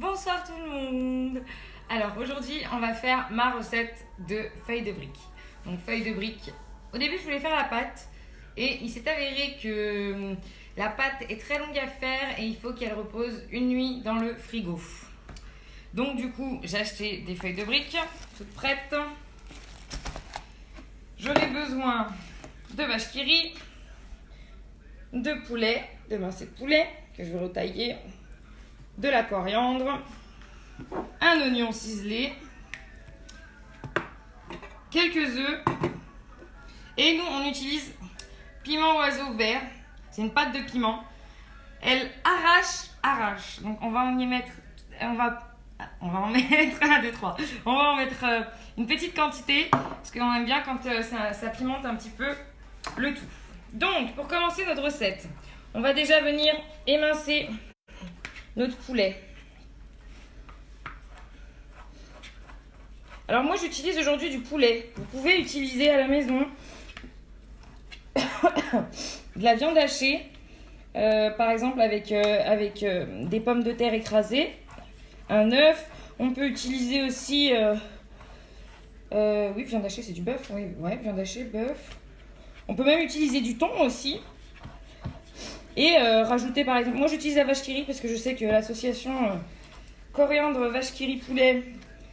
Bonsoir tout le monde. Alors aujourd'hui on va faire ma recette de feuilles de briques. Donc feuilles de briques, au début je voulais faire la pâte et il s'est avéré que la pâte est très longue à faire et il faut qu'elle repose une nuit dans le frigo. Donc du coup j'ai acheté des feuilles de briques toutes prêtes. J'aurai besoin de vache qui rit, de poulet, de mincé de poulet que je vais retailler, de la coriandre, un oignon ciselé, quelques œufs et nous on utilise piment oiseau vert. C'est une pâte de piment. Elle arrache. Donc on va en y mettre, on va en mettre 1, 2, 3. On va en mettre une petite quantité parce qu'on aime bien quand ça pimente un petit peu le tout. Donc pour commencer notre recette, on va déjà venir émincer notre poulet. Alors moi j'utilise aujourd'hui du poulet. Vous pouvez utiliser à la maison de la viande hachée, par exemple avec des pommes de terre écrasées, un œuf. On peut utiliser aussi, oui, viande hachée c'est du bœuf, oui, ouais, viande hachée, bœuf. On peut même utiliser du thon aussi. Et rajouter par exemple, moi j'utilise la vache qui rit parce que je sais que l'association coriandre vache qui rit poulet,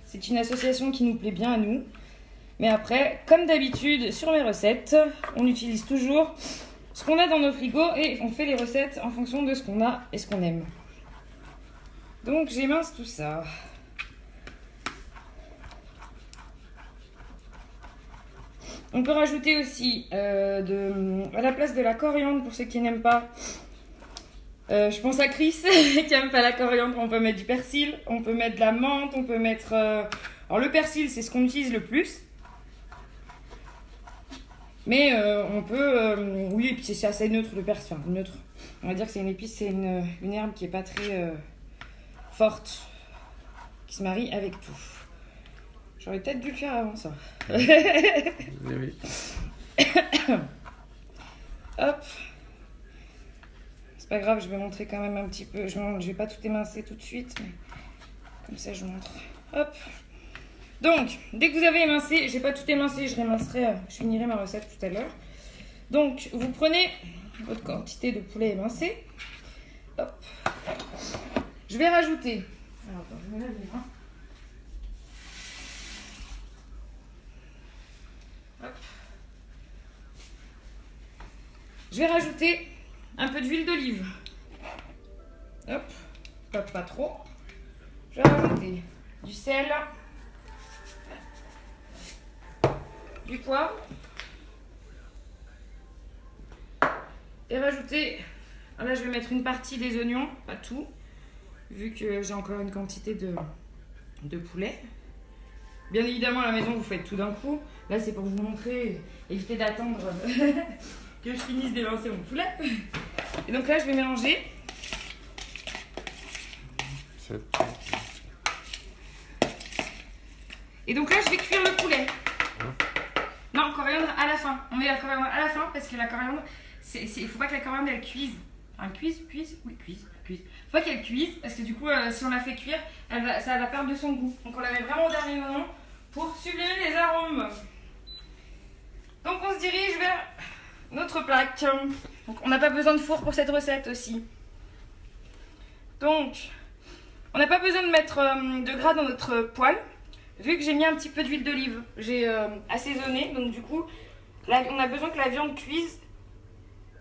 c'est une association qui nous plaît bien à nous. Mais après, comme d'habitude sur mes recettes, on utilise toujours ce qu'on a dans nos frigos et on fait les recettes en fonction de ce qu'on a et ce qu'on aime. Donc j'émince tout ça. On peut rajouter aussi à la place de la coriandre, pour ceux qui n'aiment pas, je pense à Chris qui n'aime pas la coriandre, on peut mettre du persil, on peut mettre de la menthe, on peut mettre... alors le persil c'est ce qu'on utilise le plus. Mais on peut... oui, et puis c'est assez neutre le persil, enfin neutre. On va dire que c'est une épice, c'est une herbe qui n'est pas très forte, qui se marie avec tout. J'aurais peut-être dû le faire avant ça. Oui. Hop. C'est pas grave, je vais montrer quand même un petit peu. Je vais pas tout émincer tout de suite, mais comme ça je vous montre. Hop. Donc, dès que vous avez émincé, j'ai pas tout émincé, je finirai ma recette tout à l'heure. Donc, vous prenez votre quantité de poulet émincé. Hop. Je vais rajouter. Alors, attends, je me lave les mains. Hop. Je vais rajouter un peu d'huile d'olive. Hop, pas trop. Je vais rajouter du sel, du poivre et rajouter. Là, je vais mettre une partie des oignons, pas tout, vu que j'ai encore une quantité de poulet. Bien évidemment, à la maison, vous faites tout d'un coup. Là, c'est pour vous montrer, éviter d'attendre que je finisse d'émincer mon poulet. Et donc là, je vais mélanger. Et donc là, je vais cuire le poulet. Non, coriandre à la fin. On met la coriandre à la fin parce que la coriandre, il faut pas que la coriandre, elle cuise. Enfin, cuise. Faut pas qu'elle cuise parce que du coup, si on la fait cuire, ça va perdre de son goût. Donc on la met vraiment au dernier moment pour sublimer les arômes. Donc on se dirige vers notre plaque. Donc on n'a pas besoin de four pour cette recette aussi. Donc on n'a pas besoin de mettre de gras dans notre poêle. Vu que j'ai mis un petit peu d'huile d'olive, j'ai assaisonné. Donc du coup, là, on a besoin que la viande cuise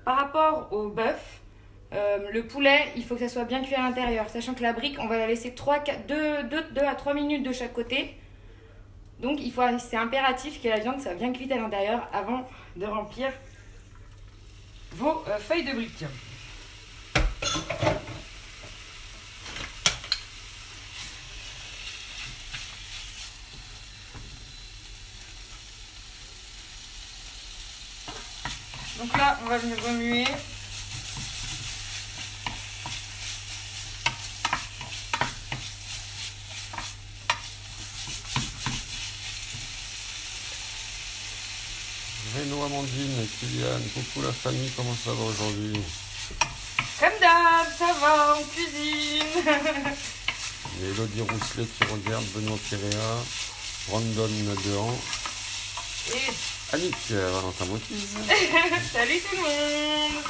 par rapport au bœuf. Le poulet, il faut que ça soit bien cuit à l'intérieur. Sachant que la brique, on va la laisser 2 à 3 minutes de chaque côté. Donc c'est impératif que la viande soit bien cuite à l'intérieur avant de remplir vos feuilles de briques. Donc là, on va venir remuer. Réno, Amandine, Kylian, coucou la famille, comment ça va aujourd'hui? Comme d'hab, ça va, on cuisine. Il y a Elodie Rousselet qui regarde, Benoît Piréa, Brandon Dehan, Et Annick Valentin Moquise, salut tout le monde.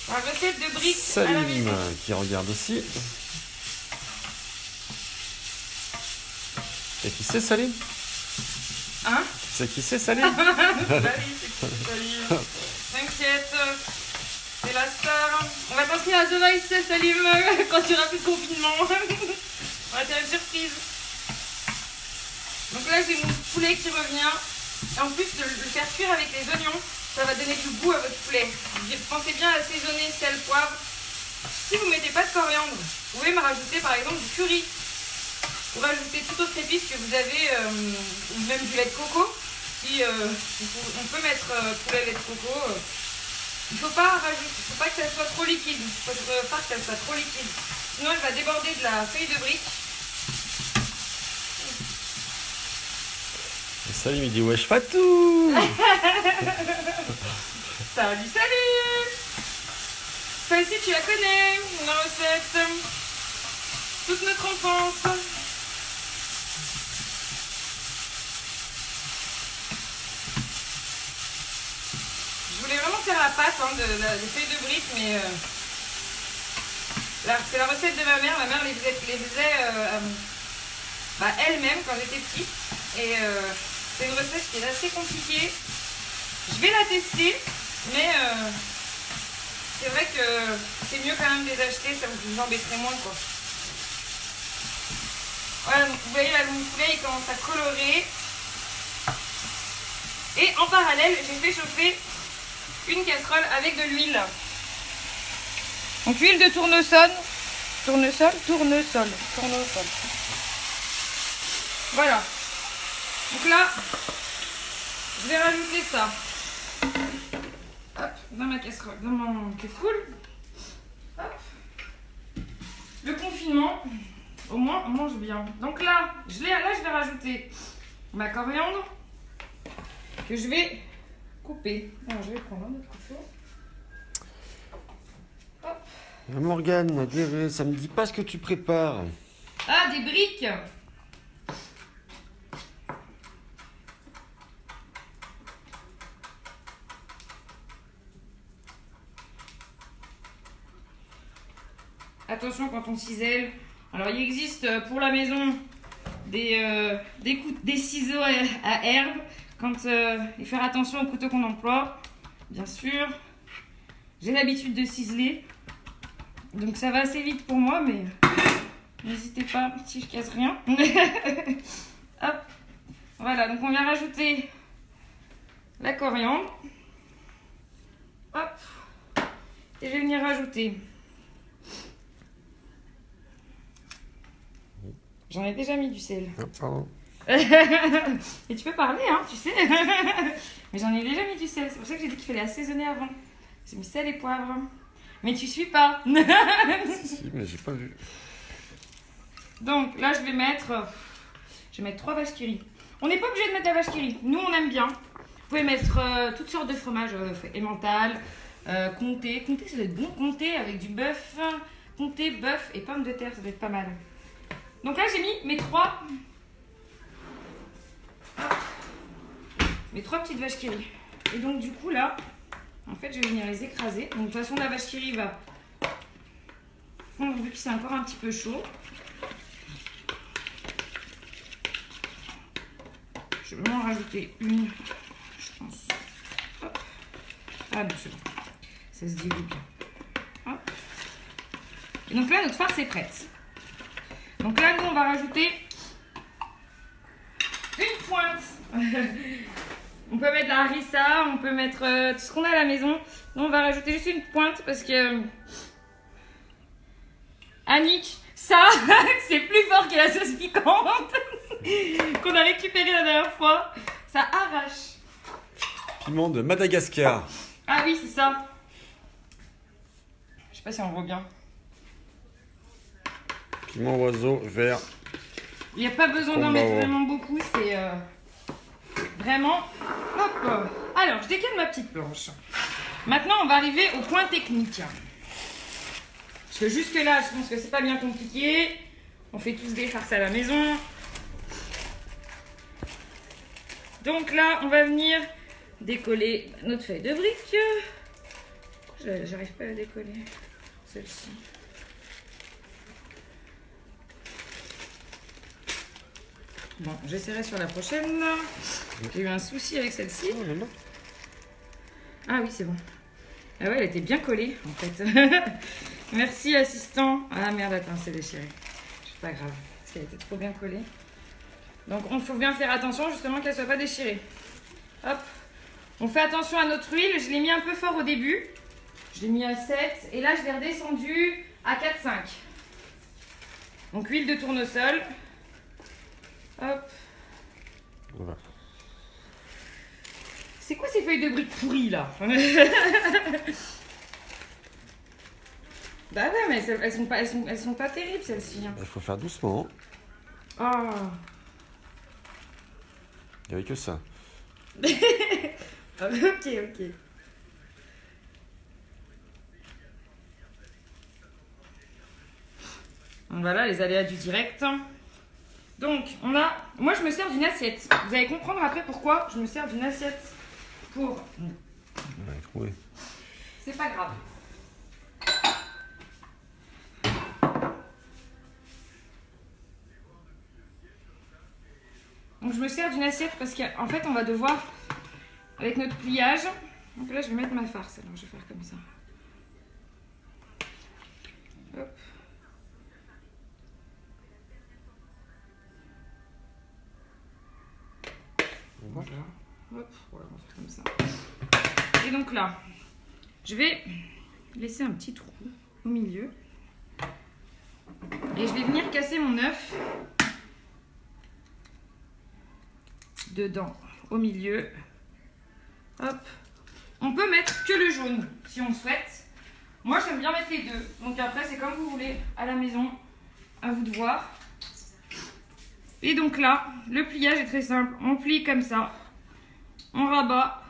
La recette de briques à la Salim maison. qui regarde aussi. Et qui c'est Salim? Hein? C'est qui c'est Salim? Salut, Salim. T'inquiète, c'est la star. On va t'inscrire à The Voice, Salim, quand tu auras plus de confinement. On va te faire une surprise. Donc là, j'ai mon poulet qui revient. Et en plus, de le faire cuire avec les oignons, ça va donner du goût à votre poulet. Pensez bien à assaisonner sel, poivre. Si vous ne mettez pas de coriandre, vous pouvez me rajouter par exemple du curry. Ou rajouter toute autre épice que vous avez, ou même du lait de coco. Si, on peut mettre poulet lait de coco. Il ne faut pas que ça soit trop liquide. Il faut pas que ça soit trop liquide. Sinon, elle va déborder de la feuille de brique. Et Salim il dit wesh Fatou. Salut, salut! Celle-ci, tu la connais, la recette. Toute notre enfance. Je voulais vraiment faire la pâte des feuilles de briques, mais c'est la recette de ma mère. Ma mère les faisait elle-même quand j'étais petite. Et c'est une recette qui est assez compliquée. Je vais la tester, mais c'est vrai que c'est mieux quand même de les acheter, ça vous embêterait moins quoi. Voilà, donc vous voyez là mon poulet il commence à colorer. Et en parallèle, j'ai fait chauffer une casserole avec de l'huile. Donc l'huile de tournesol. Tournesol. Voilà. Donc là, je vais rajouter ça. Hop, dans ma casserole, dans mon kéfoul. Hop. Le confinement, au moins on mange bien. Donc là, je vais rajouter ma coriandre que je vais couper. Alors, je vais prendre un autre couteau. Hop. Morgane, ça me dit pas ce que tu prépares. Ah, des briques. Attention quand on cisèle. Alors il existe pour la maison des ciseaux à herbe. Et faire attention au couteau qu'on emploie. Bien sûr. J'ai l'habitude de ciseler. Donc ça va assez vite pour moi, mais n'hésitez pas si je casse rien. Hop. Voilà, donc on vient rajouter la coriandre. Hop. Et je vais venir rajouter. J'en ai déjà mis du sel. Ah, pardon. Et tu peux parler, hein, tu sais. Mais j'en ai déjà mis du sel. C'est pour ça que j'ai dit qu'il fallait assaisonner avant. J'ai mis sel et poivre. Mais tu suis pas. Si, mais j'ai pas vu. Donc là, je vais mettre 3 vaches qui rient. On n'est pas obligé de mettre la vache qui rit. Nous, on aime bien. Vous pouvez mettre toutes sortes de fromages. Emmental, comté. Comté, ça doit être bon. Comté avec du bœuf. Comté, bœuf et pommes de terre, ça doit être pas mal. Donc là, j'ai mis mes 3 petites vaches qui rient. Et donc, du coup, là, en fait, je vais venir les écraser. Donc, de toute façon, la vache qui rit va fondre vu que c'est encore un petit peu chaud. Je vais en rajouter une, je pense. Hop. Ah non, c'est bon. Ça se dilue bien. Hop. Et donc là, notre farce est prête. Donc là, nous, on va rajouter une pointe. On peut mettre la harissa, on peut mettre tout ce qu'on a à la maison. Nous, on va rajouter juste une pointe parce que... Annick, ça, c'est plus fort que la sauce piquante qu'on a récupérée la dernière fois. Ça arrache. Piment de Madagascar. Ah oui, c'est ça. Je sais pas si on voit bien. Piment oiseau vert. Il n'y a pas besoin d'en mettre vraiment beaucoup, c'est vraiment... Hop. Alors, je décale ma petite planche. Maintenant, on va arriver au point technique. Parce que jusque-là, je pense que c'est pas bien compliqué. On fait tous des farces à la maison. Donc là, on va venir décoller notre feuille de brique. J'arrive pas à la décoller, celle-ci. Bon, j'essaierai sur la prochaine. J'ai eu un souci avec celle-ci. Oh là là. Ah oui, c'est bon. Ah ouais, elle était bien collée, en fait. Merci, assistant. Ah merde, attends, c'est déchiré. C'est pas grave, parce qu'elle était trop bien collée. Donc, il faut bien faire attention, justement, qu'elle soit pas déchirée. Hop. On fait attention à notre huile. Je l'ai mis un peu fort au début. Je l'ai mis à 7. Et là, je l'ai redescendu à 4-5. Donc, huile de tournesol. Hop. Voilà. C'est quoi ces feuilles de briques pourries, là? Bah ouais, mais elles sont pas terribles, celles-ci. Il faut faire doucement. Oh. Il n'y avait que ça. Ok. Voilà les aléas du direct. Donc, moi je me sers d'une assiette. Vous allez comprendre après pourquoi je me sers d'une assiette pour... Ouais, trouvé. C'est pas grave. Donc je me sers d'une assiette parce qu'en fait on va devoir, avec notre pliage, donc là je vais mettre ma farce, alors je vais faire comme ça. Hop. Voilà. Hop, voilà, on va faire comme ça. Et donc là, je vais laisser un petit trou au milieu. Et je vais venir casser mon œuf dedans, au milieu. Hop. On peut mettre que le jaune si on le souhaite. Moi j'aime bien mettre les deux. Donc après c'est comme vous voulez à la maison. À vous de voir. Et donc là, le pliage est très simple. On plie comme ça. On rabat.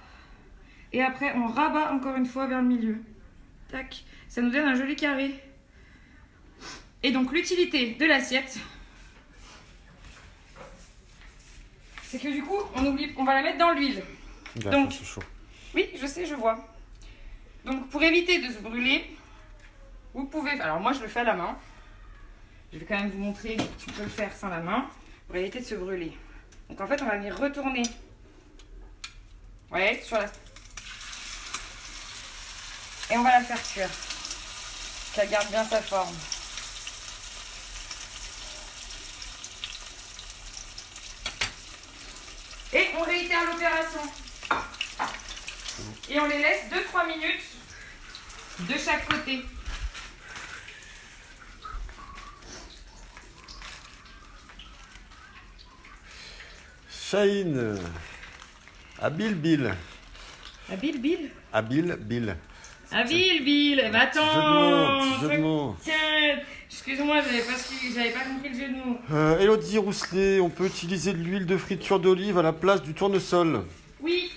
Et après on rabat encore une fois vers le milieu. Tac. Ça nous donne un joli carré. Et donc l'utilité de l'assiette, c'est que du coup, on va la mettre dans l'huile. Donc, c'est chaud. Oui, je sais, je vois. Donc, pour éviter de se brûler, vous pouvez... Alors, moi, je le fais à la main. Je vais quand même vous montrer qu'on peut le faire sans la main, pour éviter de se brûler. Donc, en fait, on va venir retourner. Ouais, sur la... Et on va la faire cuire. Qu'elle garde bien sa forme. Et on réitère l'opération. Et on les laisse 2-3 minutes de chaque côté. Chahine. Habile Bill. Habile Bill. Habile Bill. Habile Bill. Eh ben attends. Petit jeu de mots. Tiens, excuse-moi, j'avais pas compris le jeu de mots. Elodie Rousselet, on peut utiliser de l'huile de friture d'olive à la place du tournesol. Oui.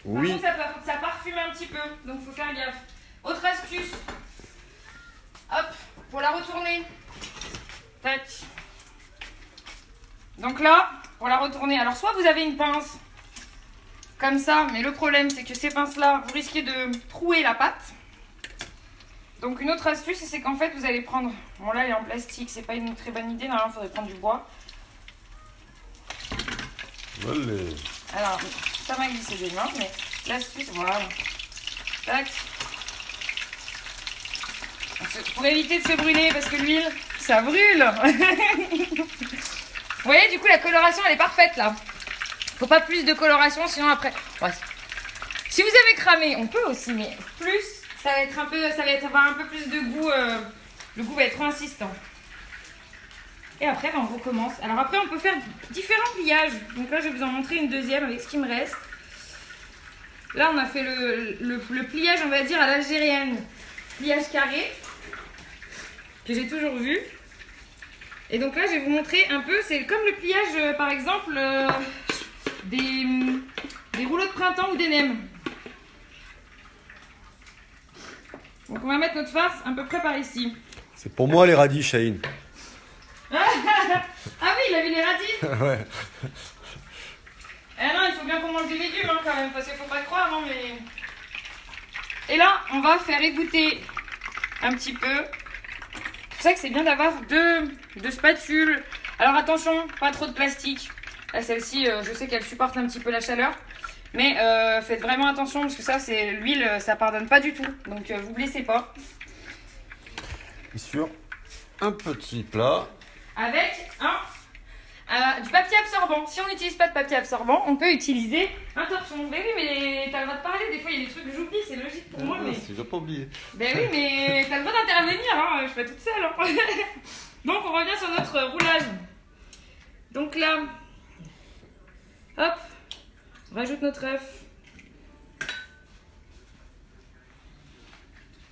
Oui. Par contre, ça parfume un petit peu, donc faut faire gaffe. Autre astuce. Hop, pour la retourner. Tac. Donc là, pour la retourner, alors soit vous avez une pince comme ça, mais le problème c'est que ces pinces-là, vous risquez de trouer la pâte. Donc une autre astuce, c'est qu'en fait vous allez prendre, bon là elle est en plastique, c'est pas une très bonne idée, normalement il faudrait prendre du bois. Allez. Alors, ça m'a glissé des mains, mais l'astuce, voilà. Tac. Pour éviter de se brûler, parce que l'huile, ça brûle. Vous voyez, du coup, la coloration, elle est parfaite, là. Faut pas plus de coloration, sinon après... Ouais. Si vous avez cramé, on peut aussi, mais plus, ça va avoir un peu plus de goût. Le goût va être trop insistant. Et après, on recommence. Alors après, on peut faire différents pliages. Donc là, je vais vous en montrer une deuxième avec ce qui me reste. Là, on a fait le pliage, on va dire, à l'algérienne. Pliage carré, que j'ai toujours vu. Et donc là, je vais vous montrer un peu, c'est comme le pliage, par exemple, des rouleaux de printemps ou des nems. Donc on va mettre notre farce à peu près par ici. C'est pour moi les radis, Chahine. il a vu les radis. Ouais. Eh non, il faut bien qu'on mange des légumes hein, quand même, parce qu'il faut pas croire, non mais... Et là, on va faire égoutter un petit peu. C'est pour ça que c'est bien d'avoir deux spatules. Alors attention, pas trop de plastique. Là, celle-ci, je sais qu'elle supporte un petit peu la chaleur. Mais faites vraiment attention, parce que ça, c'est l'huile, ça pardonne pas du tout. Donc vous blessez pas. Et sur un petit plat. Avec du papier absorbant. Si on n'utilise pas de papier absorbant, on peut utiliser un torchon. Mais oui, mais t'as le droit de parler. Des fois, il y a des trucs que j'oublie, c'est logique pour moi. Mais... Je n'ai pas oublié. Ben oui, mais t'as le droit d'intervenir. Hein. Je suis pas toute seule. Hein. Donc, on revient sur notre roulage. Donc là, hop, on rajoute notre œuf.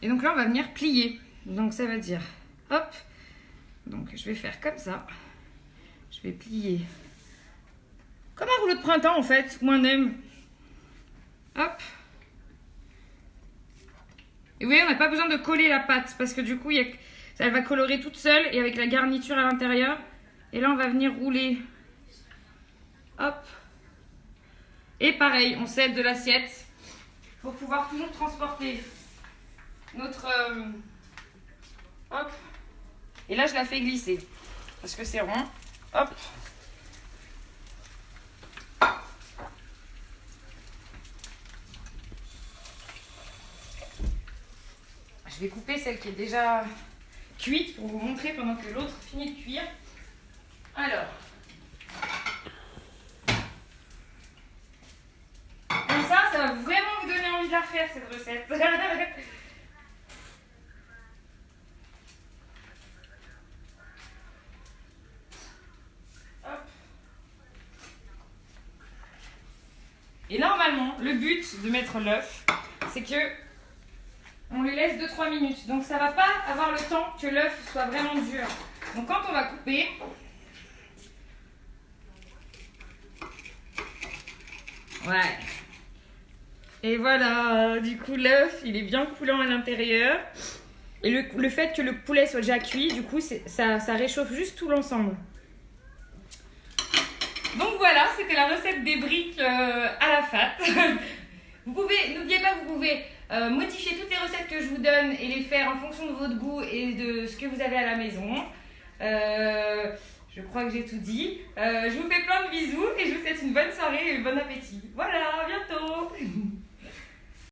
Et donc là, on va venir plier. Donc, ça va dire, hop. Donc, je vais faire comme ça. Je vais plier comme un rouleau de printemps en fait, ou un M. Hop. Et vous voyez, on n'a pas besoin de coller la pâte parce que du coup, elle va colorer toute seule et avec la garniture à l'intérieur. Et là, on va venir rouler. Hop. Et pareil, on s'aide de l'assiette pour pouvoir toujours transporter notre... Hop. Et là, je la fais glisser parce que c'est rond. Hop. Je vais couper celle qui est déjà cuite pour vous montrer pendant que l'autre finit de cuire. Alors. Comme ça va vraiment vous donner envie de la refaire cette recette. Et normalement, le but de mettre l'œuf, c'est que on le laisse 2-3 minutes. Donc ça va pas avoir le temps que l'œuf soit vraiment dur. Donc quand on va couper, ouais. Et voilà, du coup l'œuf, il est bien coulant à l'intérieur. Et le fait que le poulet soit déjà cuit, du coup, ça réchauffe juste tout l'ensemble. Donc voilà, c'était la recette des briques à la fat. N'oubliez pas, vous pouvez modifier toutes les recettes que je vous donne et les faire en fonction de votre goût et de ce que vous avez à la maison. Je crois que j'ai tout dit. Je vous fais plein de bisous et je vous souhaite une bonne soirée et un bon appétit. Voilà, à bientôt.